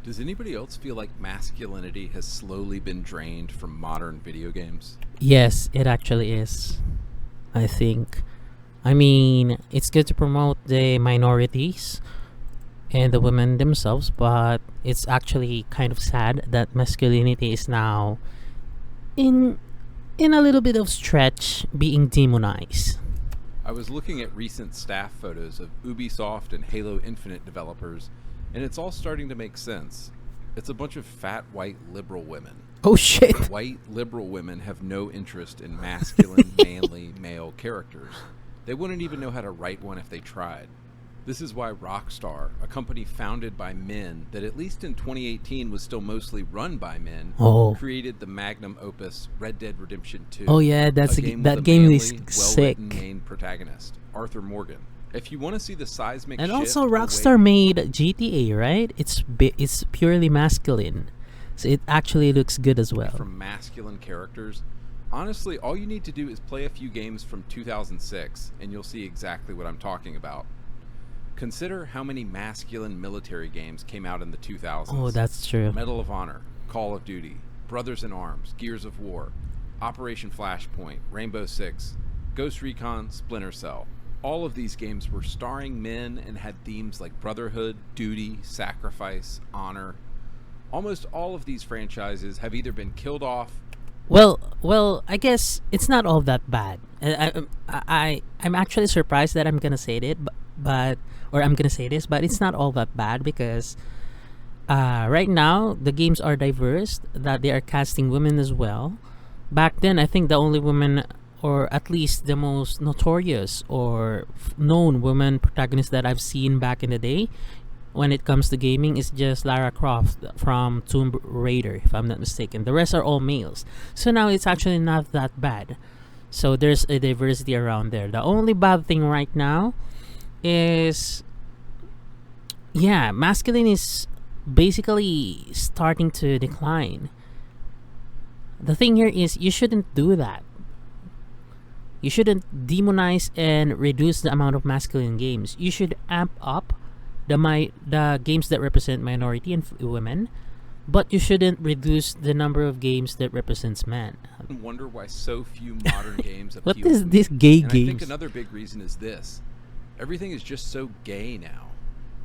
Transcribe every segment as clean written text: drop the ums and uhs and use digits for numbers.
Does anybody else feel like masculinity has slowly been drained from modern video games? Yes, it actually is. I think. I mean, it's good to promote the minorities and the women themselves, but it's actually kind of sad that masculinity is now in in a little bit of stretch being demonized. I was looking at recent staff photos of Ubisoft and Halo Infinite developers, and it's all starting to make sense. It's a bunch of fat white liberal women. Oh shit. White liberal women have no interest in masculine, manly, male characters. They wouldn't even know how to write one if they tried. This is why Rockstar, a company founded by men that at least in 2018 was still mostly run by men, Oh. created the magnum opus Red Dead Redemption 2. Oh yeah, a game that with a game manly, is sick. well-written main protagonist, Arthur Morgan. If you want to see the seismic And shift also away Rockstar made GTA, right? It's purely masculine. So it actually looks good as well. from masculine characters, honestly, all you need to do is play a few games from 2006 and you'll see exactly what I'm talking about. Consider how many masculine military games came out in the 2000s. Oh, that's true. Medal of Honor, Call of Duty, Brothers in Arms, Gears of War, Operation Flashpoint, Rainbow Six, Ghost Recon, Splinter Cell. All of these games were starring men and had themes like brotherhood, duty, sacrifice, honor. Almost all of these franchises have either been killed off. Well, I guess it's not all that bad. I'm actually surprised that I'm gonna say it, but or I'm gonna say this, but it's not all that bad because right now the games are diverse, that they are casting women as well. Back then, I think the only women, or at least the most notorious or known woman protagonist that I've seen back in the day when it comes to gaming is just Lara Croft from Tomb Raider, if I'm not mistaken. The rest are all males. So now it's actually not that bad. So there's a diversity around there. The only bad thing right now is, yeah, masculine is basically starting to decline. The thing here is you shouldn't do that. You shouldn't demonize and reduce the amount of masculine games. You should amp up the games that represent minority and women, but you shouldn't reduce the number of games that represents men. I wonder why so few modern games appeal What is to me. this gay And I think games? another big reason is this. Everything is just so gay now.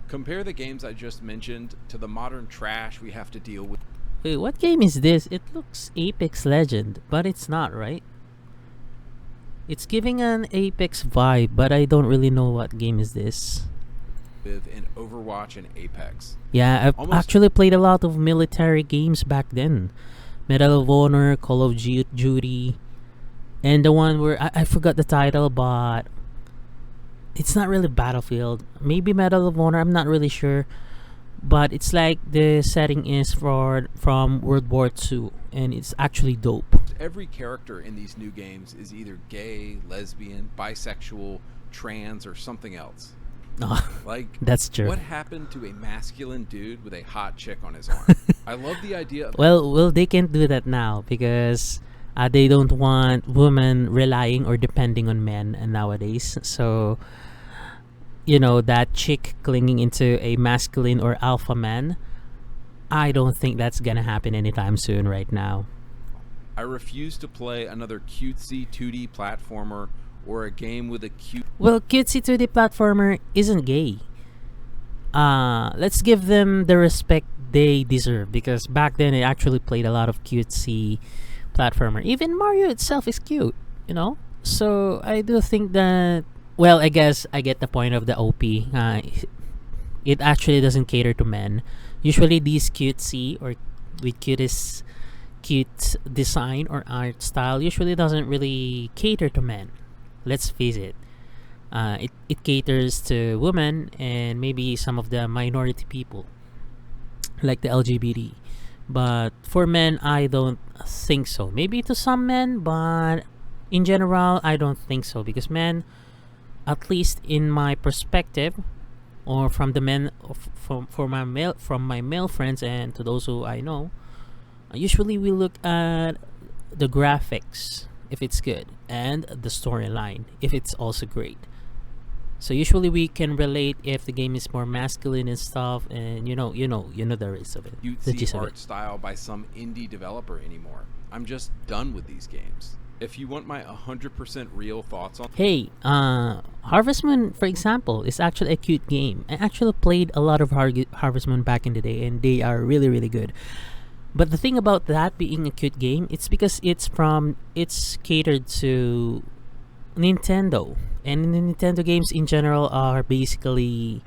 Compare the games I just mentioned to the modern trash we have to deal with. Wait, what game is this? It looks Apex Legend, but it's not, right? It's giving an Apex vibe, but I don't really know what game is this. In Overwatch and Apex. Yeah, I've Almost- actually played a lot of military games back then. Medal of Honor, Call of Duty, and the one where I forgot the title, but it's not really Battlefield. Maybe Medal of Honor, I'm not really sure. But it's like the setting is from World War II, and it's actually dope. Every character in these new games is either gay, lesbian, bisexual, trans, or something else. Like, That's true. what happened to a masculine dude with a hot chick on his arm? I love the idea of Well, they can't do that now because they don't want women relying or depending on men nowadays. So, that chick clinging into a masculine or alpha man, I don't think that's gonna happen anytime soon right now. I refuse to play another cutesy 2D platformer or a game with a cute Well, cutesy 2D platformer isn't gay. Let's give them the respect they deserve because back then I actually played a lot of cutesy platformer. Even Mario itself is cute. So I do think that. Well, I guess I get the point of the OP. It actually doesn't cater to men. Usually, these cutesy or with cute design or art style usually doesn't really cater to men. Let's face it. It caters to women and maybe some of the minority people, like the LGBT. But for men, I don't think so. Maybe to some men, but in general, I don't think so because men, at least in my perspective, or from the men from my male friends and to those who I know, usually we look at the graphics if it's good and the storyline if it's also great. So usually we can relate if the game is more masculine and stuff, and the rest of it, the Cutesy gist of it. art style by some indie developer anymore. I'm just done with these games. If you want my 100% real thoughts on Hey, Harvest Moon, for example, is actually a cute game. I actually played a lot of Harvest Moon back in the day, and they are really, really good. But the thing about that being a cute game, it's because it's catered to Nintendo, and the Nintendo games in general are basically,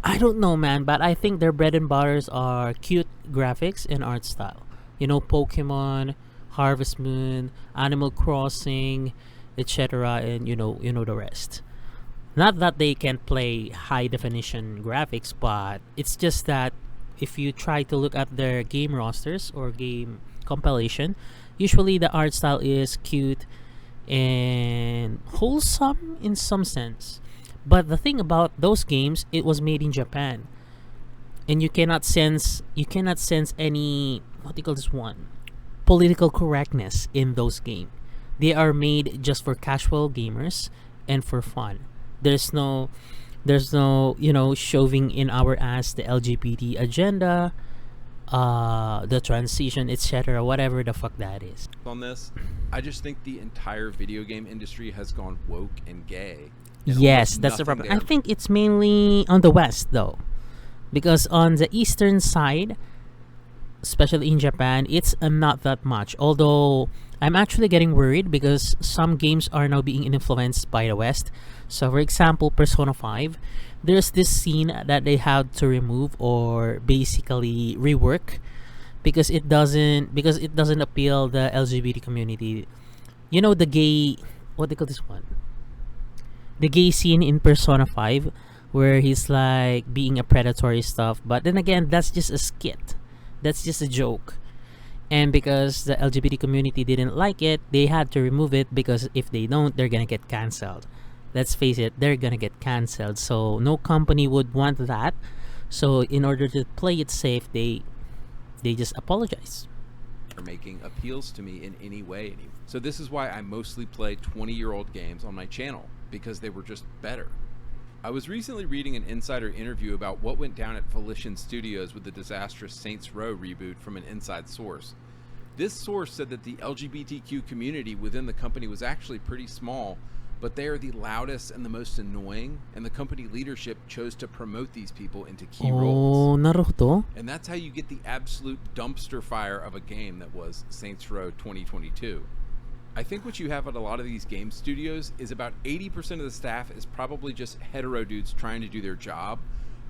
I don't know, man, but I think their bread and butters are cute graphics and art style. Pokemon, Harvest Moon, Animal Crossing, etc., and the rest. Not that they can play high definition graphics, but it's just that if you try to look at their game rosters or game compilation, usually the art style is cute and wholesome in some sense. But the thing about those games, it was made in Japan, and you cannot sense any, what do you call this one, political correctness in those games. They are made just for casual gamers and for fun. There's no shoving in our ass the LGBT agenda, the transition, etc., whatever the fuck that is. this. I just think the entire video game industry has gone woke and gay. and Yes, almost that's the nothing problem. I there. think it's mainly on the West though, because on the Eastern side, especially in Japan, it's not that much. Although I'm actually getting worried because some games are now being influenced by the West. So, for example, Persona 5, there's this scene that they had to remove or basically rework because it doesn't appeal the LGBT community. The gay, what they call this one? The gay scene in Persona 5 where he's like being a predatory stuff, but then again, that's just a skit. That's just a joke. And because the LGBT community didn't like it, they had to remove it because if they don't, they're gonna get cancelled. Let's face it, they're gonna get cancelled. So no company would want that. So in order to play it safe, they just apologize. Or making appeals to me in any way anymore. So this is why I mostly play 20-year-old games on my channel, because they were just better. I was recently reading an insider interview about what went down at Volition Studios with the disastrous Saints Row reboot from an inside source. This source said that the LGBTQ community within the company was actually pretty small, but they are the loudest and the most annoying, and the company leadership chose to promote these people into key roles. Oh, Naruto. And that's how you get the absolute dumpster fire of a game that was Saints Row 2022. I think what you have at a lot of these game studios is about 80% of the staff is probably just hetero dudes trying to do their job,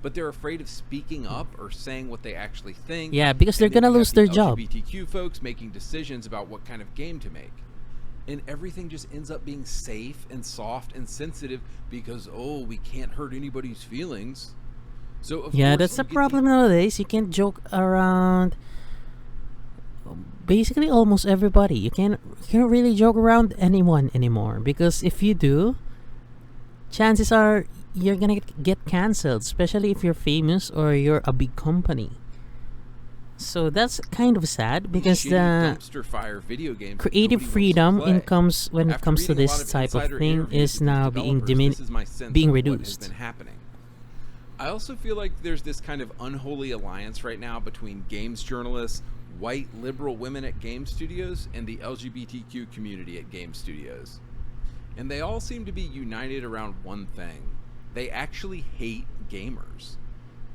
but they're afraid of speaking up or saying what they actually think. Yeah, because they're And then gonna you lose have their the job. LGBTQ folks making decisions about what kind of game to make. And everything just ends up being safe and soft and sensitive because, we can't hurt anybody's feelings. So of Yeah, course that's the you get problem nowadays. You can't joke around basically almost everybody. You can't really joke around anyone anymore because if you do, chances are you're gonna get cancelled, especially if you're famous or you're a big company. So that's kind of sad because shitty the dumpster fire video games that creative nobody wants to freedom play. when it After comes to reading a lot this of type of insider thing interviews is with these now being developers, this is my sense being of what has reduced. been happening. I also feel like there's this kind of unholy alliance right now between games journalists, white liberal women at game studios, and the LGBTQ community at game studios. And they all seem to be united around one thing. They actually hate gamers.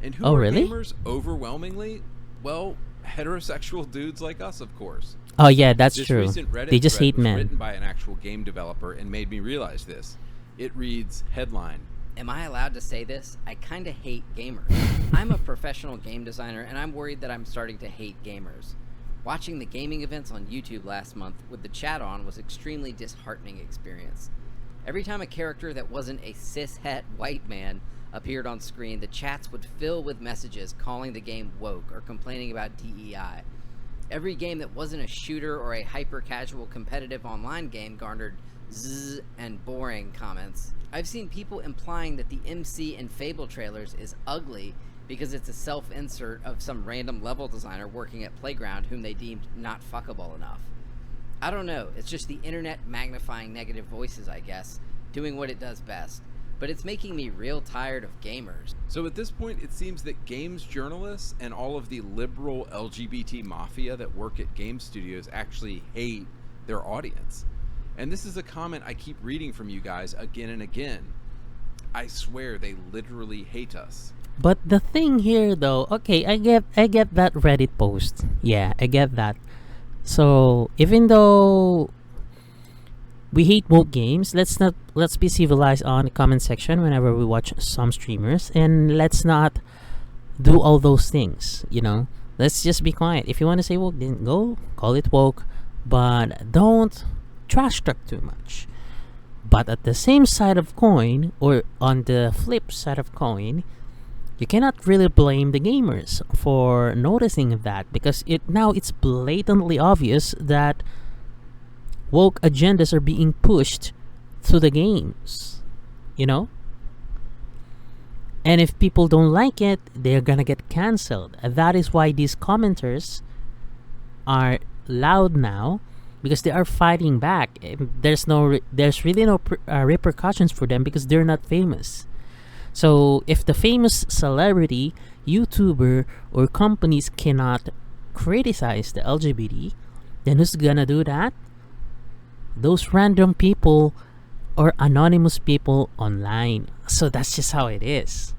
And who Oh, are really? gamers overwhelmingly? Well, heterosexual dudes like us, of course. Oh yeah, that's This true. recent Reddit They just thread hate was men. written by an actual game developer and made me realize this. It reads, headline, Am I allowed to say this? I kind of hate gamers. I'm a professional game designer, and I'm worried that I'm starting to hate gamers. Watching the gaming events on YouTube last month with the chat on was extremely disheartening experience. Every time a character that wasn't a cis-het white man appeared on screen, the chats would fill with messages calling the game woke or complaining about DEI. Every game that wasn't a shooter or a hyper-casual competitive online game garnered zzz and boring comments. I've seen people implying that the MC in Fable trailers is ugly because it's a self-insert of some random level designer working at Playground whom they deemed not fuckable enough. I don't know, it's just the internet magnifying negative voices, I guess. doing what it does best. But it's making me real tired of gamers. So at this point, it seems that games journalists and all of the liberal LGBT mafia that work at game studios actually hate their audience. And this is a comment I keep reading from you guys again and again. I swear they literally hate us. But the thing here, though, okay, I get that Reddit post. Yeah, I get that. So even though we hate woke games, let's be civilized on the comment section whenever we watch some streamers, and let's not do all those things. Let's just be quiet. If you want to say woke, then go call it woke, but don't trash talk too much. But at the same side of coin, or on the flip side of coin, you cannot really blame the gamers for noticing that, because it's blatantly obvious that woke agendas are being pushed through the games, And if people don't like it, they're gonna get cancelled. And that is why these commenters are loud now, because they are fighting back. There's really no repercussions for them because they're not famous. So if the famous celebrity, YouTuber, or companies cannot criticize the LGBT, then who's gonna do that? Those random people or anonymous people online. So that's just how it is.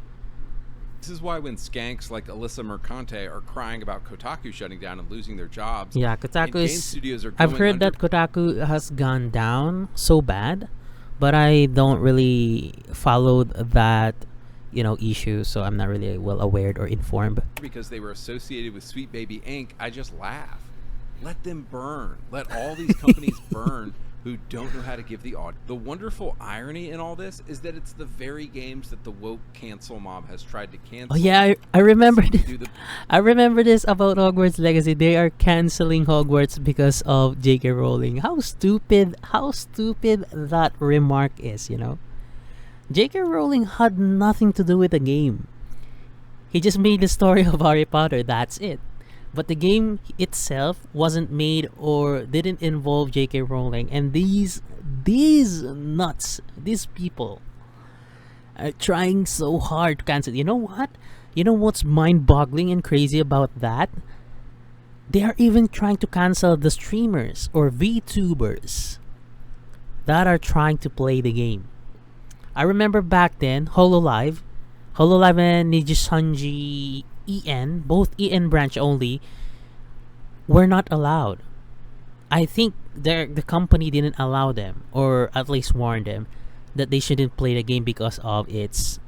This is why when skanks like Alyssa Mercante are crying about Kotaku shutting down and losing their jobs, Yeah, Kotaku game is... studios are I've going heard under. that Kotaku has gone down so bad, but I don't really follow that, issue, so I'm not really well aware or informed. Because they were associated with Sweet Baby Inc., I just laugh. Let them burn. Let all these companies burn who don't know how to give the audience. The wonderful irony in all this is that it's the very games that the woke cancel mob has tried to cancel. Oh yeah, I remember to this. do the- I remember this about Hogwarts Legacy. They are canceling Hogwarts because of J.K. Rowling. How stupid that remark is, J.K. Rowling had nothing to do with the game. He just made the story of Harry Potter, that's it. But the game itself wasn't made or didn't involve J.K. Rowling. And these nuts, these people are trying so hard to cancel. You know what? You know what's mind-boggling and crazy about that? They are even trying to cancel the streamers or VTubers that are trying to play the game. I remember back then, Hololive and Nijisanji EN, both EN branch only, were not allowed. I think the company didn't allow them, or at least warn them, that they shouldn't play the game because of its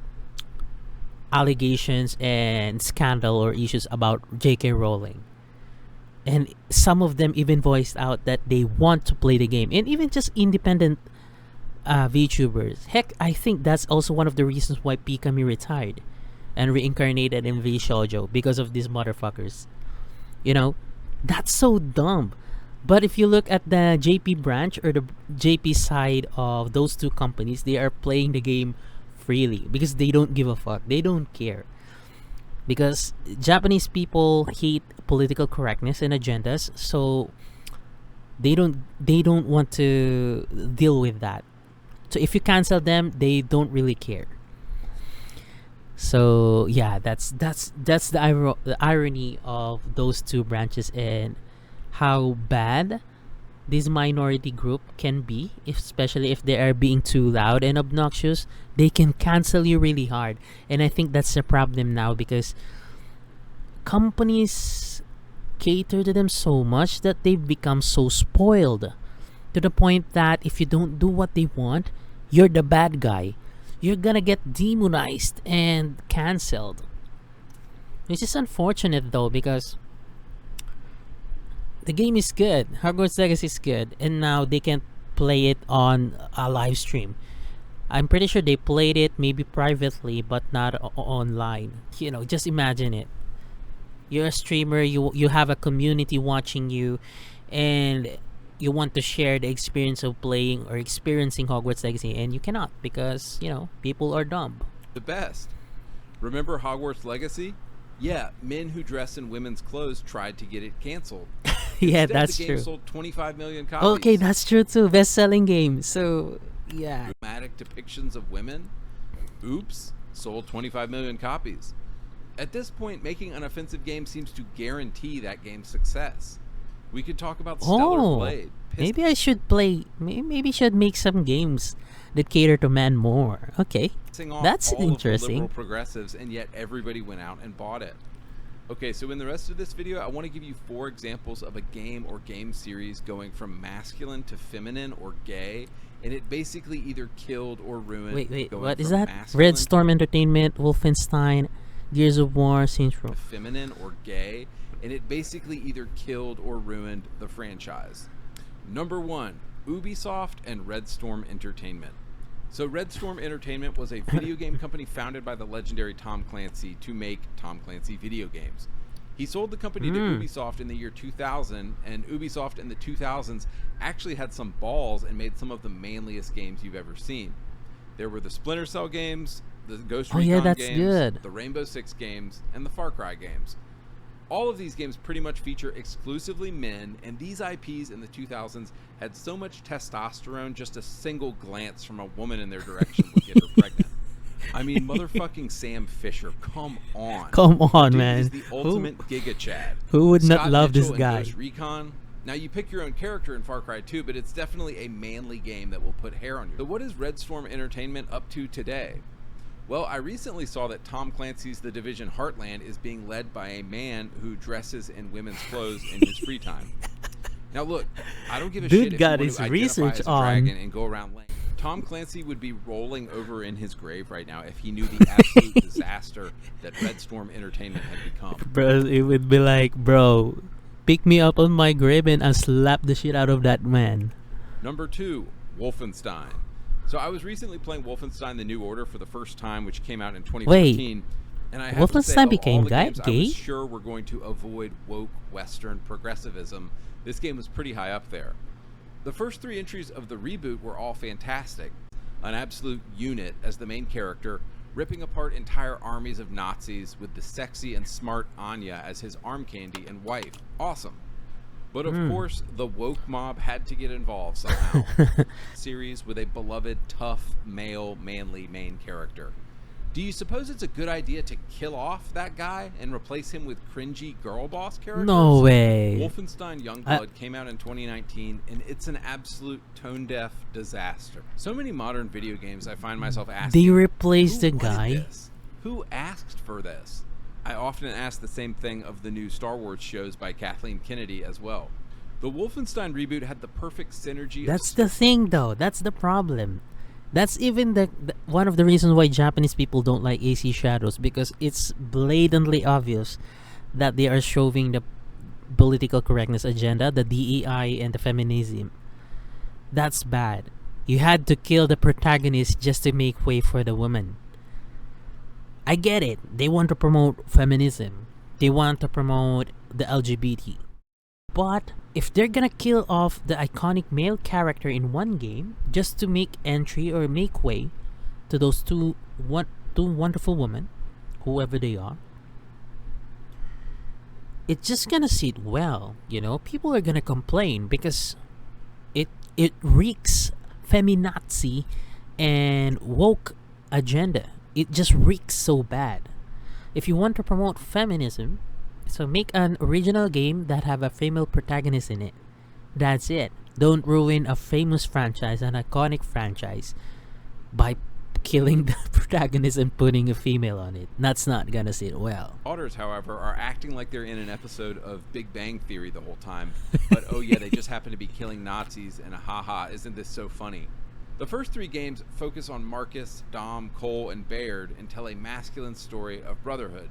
allegations and scandal or issues about J.K. Rowling. And some of them even voiced out that they want to play the game, and even just independent VTubers. Heck, I think that's also one of the reasons why Pikami retired and reincarnated in V Shoujo, because of these motherfuckers. That's so dumb. But if you look at the JP branch or the JP side of those two companies, they are playing the game freely because they don't give a fuck. They don't care. Because Japanese people hate political correctness and agendas, so they don't want to deal with that. So if you cancel them, they don't really care. So yeah, that's the irony of those two branches and how bad this minority group can be, especially if they are being too loud and obnoxious. They can cancel you really hard, and I think that's the problem now, because companies cater to them so much that they've become so spoiled to the point that if you don't do what they want, you're the bad guy. You're gonna get demonized and cancelled. Which is unfortunate though, because the game is good. Hogwarts Legacy is good, and now they can't play it on a live stream. I'm pretty sure they played it maybe privately, but not online. Just imagine it. You're a streamer, you have a community watching you, and you want to share the experience of playing or experiencing Hogwarts Legacy, and you cannot because, people are dumb. The best. Remember Hogwarts Legacy? Yeah, men who dress in women's clothes tried to get it canceled. Yeah, Instead, that's the game true. sold 25 million copies. Okay, that's true too. Best-selling game. So, Yeah. Dramatic depictions of women? Oops, sold 25 million copies. At this point, making an offensive game seems to guarantee that game's success. We could talk about Stellar Oh, Blade. maybe I should play. Maybe should make some games that cater to men more. Okay, Pissing off that's all of the interesting. liberal progressives, and yet everybody went out and bought it. Okay, so in the rest of this video, I want to give you 4 examples of a game or game series going from masculine to feminine or gay, and it basically either killed or ruined. Wait, going what is from that? masculine Red Storm Entertainment, Wolfenstein, Gears of War, Saints Row. to feminine or gay, and it basically either killed or ruined the franchise. Number 1, Ubisoft and Red Storm Entertainment. So Red Storm Entertainment was a video game company founded by the legendary Tom Clancy to make Tom Clancy video games. He sold the company to Ubisoft in the year 2000, and Ubisoft in the 2000s actually had some balls and made some of the manliest games you've ever seen. There were the Splinter Cell games, the Ghost Recon yeah, that's games, good. the Rainbow Six games, and the Far Cry games. All of these games pretty much feature exclusively men, and these IPs in the 2000s had so much testosterone, just a single glance from a woman in their direction would get her pregnant. I mean, motherfucking Sam Fisher, come on. Come on, Dude man. is the ultimate Giga Chad. Who would not Scott love this Mitchell in guy? Ghost Recon. Now, you pick your own character in Far Cry 2, but it's definitely a manly game that will put hair on you. So what is Red Storm Entertainment up to today? Well, I recently saw that Tom Clancy's The Division Heartland is being led by a man who dresses in women's clothes in his free time. Now look, I don't give a Dude shit if got you his want to identify research as a on. dragon and go around laying. Tom Clancy would be rolling over in his grave right now if he knew the absolute disaster that Red Storm Entertainment had become. Bro, it would be like, bro, pick me up on my grave and I'll slap the shit out of that man. Number 2, Wolfenstein. So I was recently playing Wolfenstein: The New Order for the first time, which came out in 2014. And I have to say, Wolfenstein of became all the games I gay? was sure were going to avoid woke Western progressivism, this game was pretty high up there. The first 3 entries of the reboot were all fantastic. An absolute unit as the main character, ripping apart entire armies of Nazis with the sexy and smart Anya as his arm candy and wife. Awesome. But of course, the woke mob had to get involved somehow. Series with a beloved, tough, male, manly main character. Do you suppose it's a good idea to kill off that guy and replace him with cringy girl boss characters? No way. Wolfenstein Youngblood came out in 2019, and it's an absolute tone-deaf disaster. So many modern video games, I find myself asking, They replaced who the wanted guy. this? Who asked for this? I often ask the same thing of the new Star Wars shows by Kathleen Kennedy as well. The Wolfenstein reboot had the perfect synergy. That's the thing, though. That's the problem. That's even the one of the reasons why Japanese people don't like AC Shadows, because it's blatantly obvious that they are showing the political correctness agenda, the DEI and the feminism. That's bad. You had to kill the protagonist just to make way for the woman. I get it. They want to promote feminism. They want to promote the LGBT. But if they're gonna kill off the iconic male character in one game just to make entry or make way to those two wonderful women, whoever they are, it's just gonna sit well. People are gonna complain because it reeks feminazi and woke agenda. It just reeks so bad. If you want to promote feminism, so make an original game that have a female protagonist in it. That's it. Don't ruin a famous franchise, an iconic franchise, by killing the protagonist and putting a female on it. That's not gonna sit well. Daughters, however, are acting like they're in an episode of Big Bang Theory the whole time. But oh yeah, they just happen to be killing Nazis, and haha, isn't this so funny? The first 3 games focus on Marcus, Dom, Cole, and Baird and tell a masculine story of brotherhood.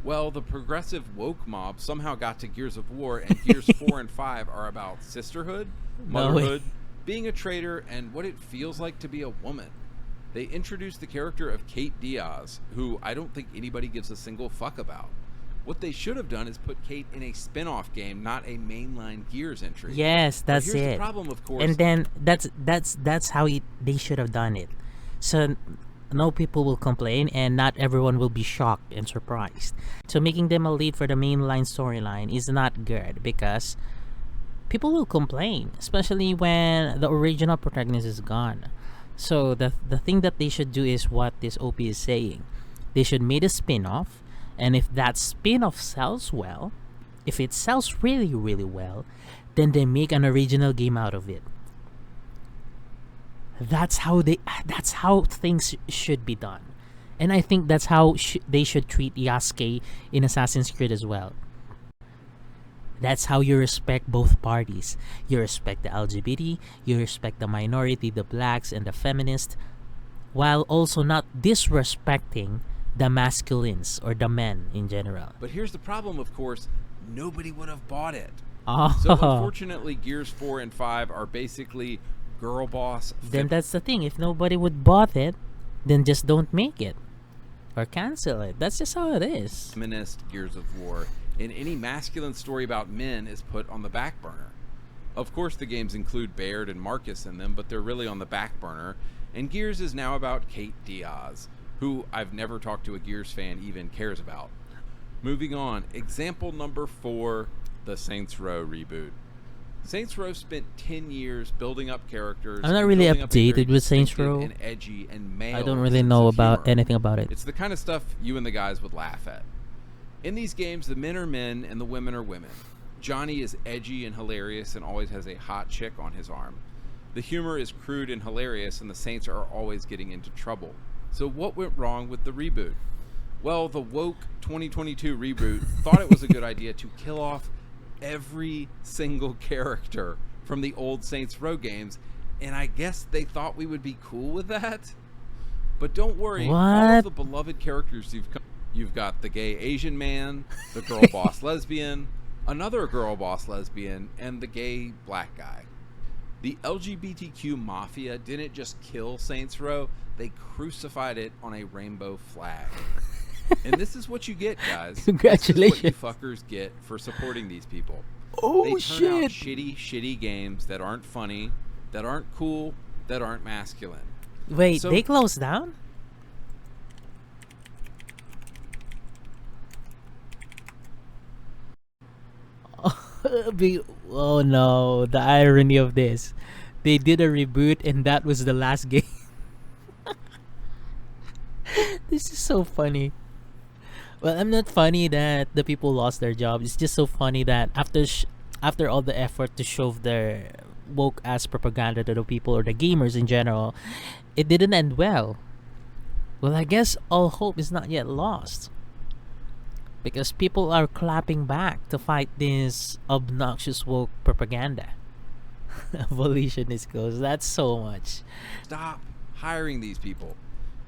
Well, the progressive woke mob somehow got to Gears of War, and Gears 4 and 5 are about sisterhood, motherhood, being a traitor, and what it feels like to be a woman. They introduced the character of Kate Diaz, who I don't think anybody gives a single fuck about. What they should have done is put Kate in a spin-off game, not a mainline Gears entry. Yes, that's but here's it. the problem, of course. And then that's how they should have done it. So no people will complain and not everyone will be shocked and surprised. So making them a lead for the mainline storyline is not good because people will complain, especially when the original protagonist is gone. So the thing that they should do is what this OP is saying. They should make a spin-off, and if that spin-off sells well, if it sells really really well, then they make an original game out of it. That's how things should be done. And I think that's how they should treat Yasuke in Assassin's Creed as well. That's how you respect both parties. You respect the LGBT, you respect the minority, the blacks and the feminists, while also not disrespecting the masculines or the men in general. But here's the problem, of course, nobody would have bought it. Oh, So unfortunately, Gears 4 and 5 are basically girl boss. then that's the thing. If nobody would bought it, then just don't make it or cancel it. That's just how it is. Feminist Gears of War, and any masculine story about men is put on the back burner. Of course, the games include Baird and Marcus in them, but they're really on the back burner. And Gears is now about Kate Diaz, who I've never talked to a Gears fan even cares about. Moving on, example number 4, the Saints Row reboot. Saints Row spent 10 years building up characters. I'm not and really building up a very updated with Saints distinctive Row. And edgy and male I don't really sense know of about humor. anything about it. It's the kind of stuff you and the guys would laugh at. In these games, the men are men and the women are women. Johnny is edgy and hilarious and always has a hot chick on his arm. The humor is crude and hilarious, and the Saints are always getting into trouble. So what went wrong with the reboot? Well, the Woke 2022 reboot thought it was a good idea to kill off every single character from the old Saints Row games, and I guess they thought we would be cool with that. But don't worry, all of What? the beloved characters you've got the gay Asian man, the girl boss lesbian, another girl boss lesbian, and the gay black guy. The LGBTQ mafia didn't just kill Saints Row, they crucified it on a rainbow flag. And this is what you get, guys. Congratulations. This is what you fuckers get for supporting these people. Oh They turn out shit! shitty games that aren't funny, that aren't cool, that aren't masculine. Wait, So- they closed down? Oh no, the irony of this. They did a reboot and that was the last game. This is so funny. Well, I'm not funny that the people lost their jobs. It's just so funny that after all the effort to shove their woke ass propaganda to the people or the gamers in general, it didn't end well. Well, I guess all hope is not yet lost. Because people are clapping back to fight this obnoxious woke propaganda. Abolitionist goes, that's so much. Stop hiring these people.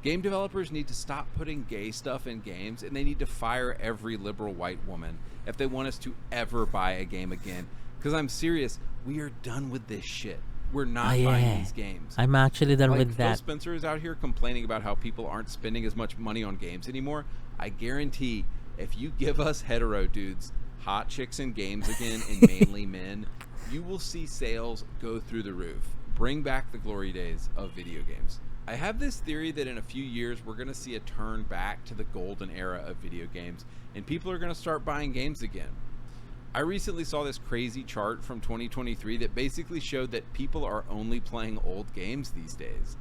Game developers need to stop putting gay stuff in games, and they need to fire every liberal white woman if they want us to ever buy a game again. Because I'm serious, we are done with this shit. We're not buying these games. I'm actually done Like with Phil that. Spencer is out here complaining about how people aren't spending as much money on games anymore. I guarantee if you give us hetero dudes hot chicks in games again and manly men, you will see sales go through the roof. Bring back the glory days of video games. I have this theory that in a few years we're going to see a turn back to the golden era of video games, and people are going to start buying games again. I recently saw this crazy chart from 2023 that basically showed that people are only playing old games these days.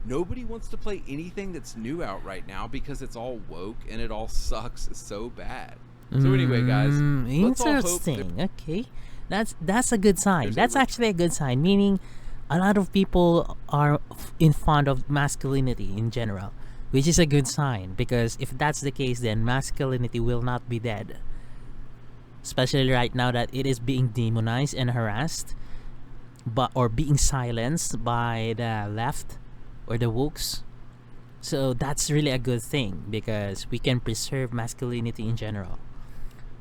Nobody wants to play anything that's new out right now because it's all woke and it all sucks so bad. So anyway, guys, let's all hope that Interesting. Okay, that's a good sign. There's That's a- actually a good sign. Meaning, a lot of people are in fond of masculinity in general, which is a good sign. Because if that's the case, then masculinity will not be dead. Especially right now that it is being demonized and harassed, or being silenced by the left or the wokes. So that's really a good thing because we can preserve masculinity in general.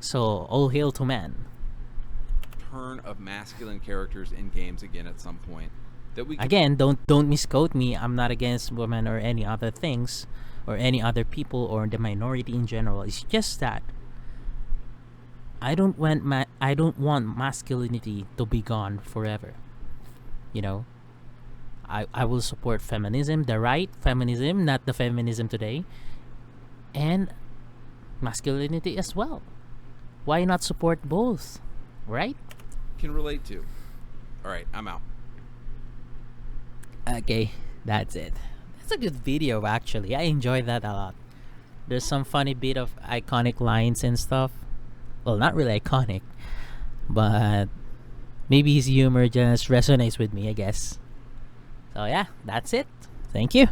So all hail to man. turn of masculine characters in games again at some point. That we can Again, don't misquote me. I'm not against women or any other things or any other people or the minority in general. It's just that I don't want masculinity to be gone forever. You know, I will support feminism, the right feminism, not the feminism today, and masculinity as well. Why not support both, right? relate to. All right, I'm out. Okay, That's it. That's a good video, actually. I enjoyed that a lot. There's some funny bit of iconic lines and stuff. Well, not really iconic, but maybe his humor just resonates with me, I guess. So yeah, that's it. Thank you.